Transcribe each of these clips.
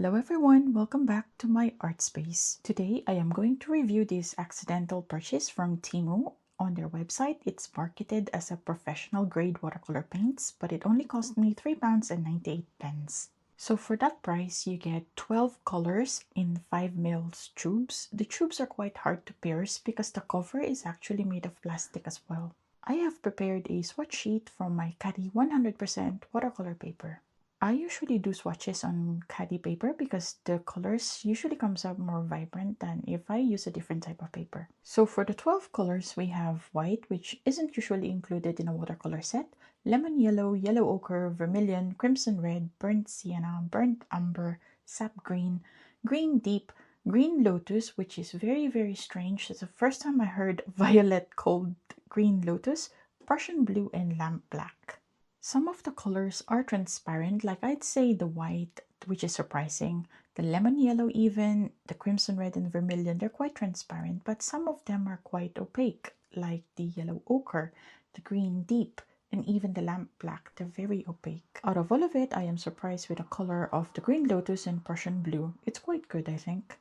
Hello everyone, welcome back to my art space. Today I am going to review this accidental purchase from Temu. On their website, it's marketed as a professional grade watercolor paints, but it only cost me £3.98. So for that price, you get 12 colors in 5 ml tubes. The tubes are quite hard to pierce because the cover is actually made of plastic as well. I have prepared a swatch sheet from my Caddy 100% watercolor paper. I usually do swatches on caddy paper because the colors usually comes out more vibrant than if I use a different type of paper. So for the 12 colors, we have white, which isn't usually included in a watercolor set, lemon yellow, yellow ochre, vermilion, crimson red, burnt sienna, burnt umber, sap green, green deep, green lotus, which is very strange. It's the first time I heard violet called green lotus, Prussian blue, and lamp black. Some of the colors are transparent, like I'd say the white, which is surprising. The lemon yellow even, the crimson red and vermilion, they're quite transparent, but some of them are quite opaque, like the yellow ochre, the green deep, and even the lamp black. They're very opaque. Out of all of it, I am surprised with the color of the green lotus and Prussian blue. It's quite good, I think.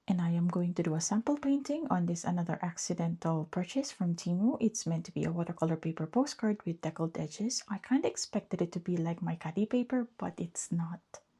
And I am going to do a sample painting on this another accidental purchase from Temu. It's meant to be a watercolor paper postcard with deckled edges. I kind of expected it to be like my caddy paper, but it's not.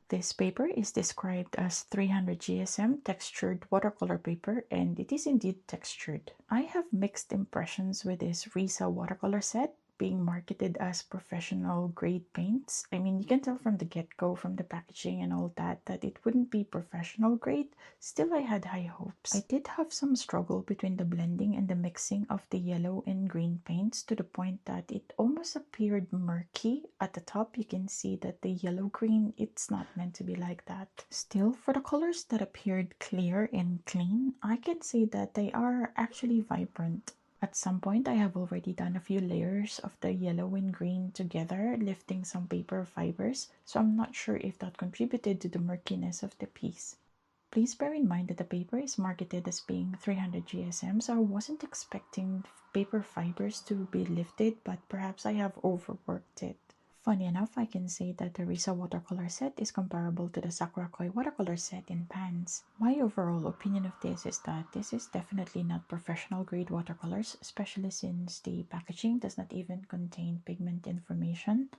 This paper is described as 300 GSM textured watercolor paper, and it is indeed textured. I have mixed impressions with this Risa Watercolor Set being marketed as professional grade paints. I mean, you can tell from the get-go, from the packaging and all that it wouldn't be professional grade. Still, I had high hopes. I did have some struggle between the blending and the mixing of the yellow and green paints to the point that it almost appeared murky. At the top, you can see that the yellow-green, it's not meant to be like that. Still, for the colors that appeared clear and clean, I can say that they are actually vibrant. At some point, I have already done a few layers of the yellow and green together, lifting some paper fibers, so I'm not sure if that contributed to the murkiness of the piece. Please bear in mind that the paper is marketed as being 300 GSM, so I wasn't expecting paper fibers to be lifted, but perhaps I have overworked it. Funny enough, I can say that the Risa Watercolor Set is comparable to the Sakura Koi Watercolor Set in pans. My overall opinion of this is that this is definitely not professional grade watercolors, especially since the packaging does not even contain pigment information.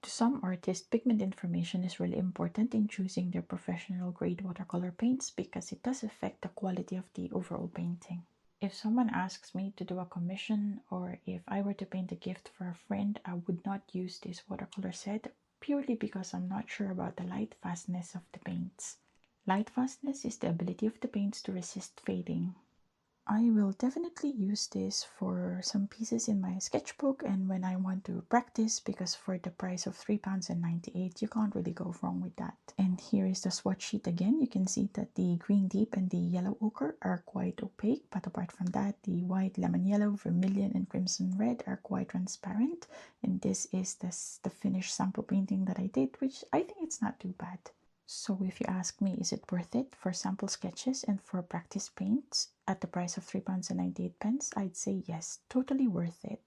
To some artists, pigment information is really important in choosing their professional grade watercolor paints because it does affect the quality of the overall painting. If someone asks me to do a commission or if I were to paint a gift for a friend, I would not use this watercolor set purely because I'm not sure about the light fastness of the paints. Light fastness is the ability of the paints to resist fading. I will definitely use this for some pieces in my sketchbook and when I want to practice, because for the price of £3.98 you can't really go wrong with that. And here is the swatch sheet again. You can see that the green deep and the yellow ochre are quite opaque, but apart from that, the white, lemon yellow, vermilion and crimson red are quite transparent. And this is the finished sample painting that I did, which I think it's not too bad. So if you ask me, is it worth it for sample sketches and for practice paints at the price of £3.98, I'd say yes, totally worth it.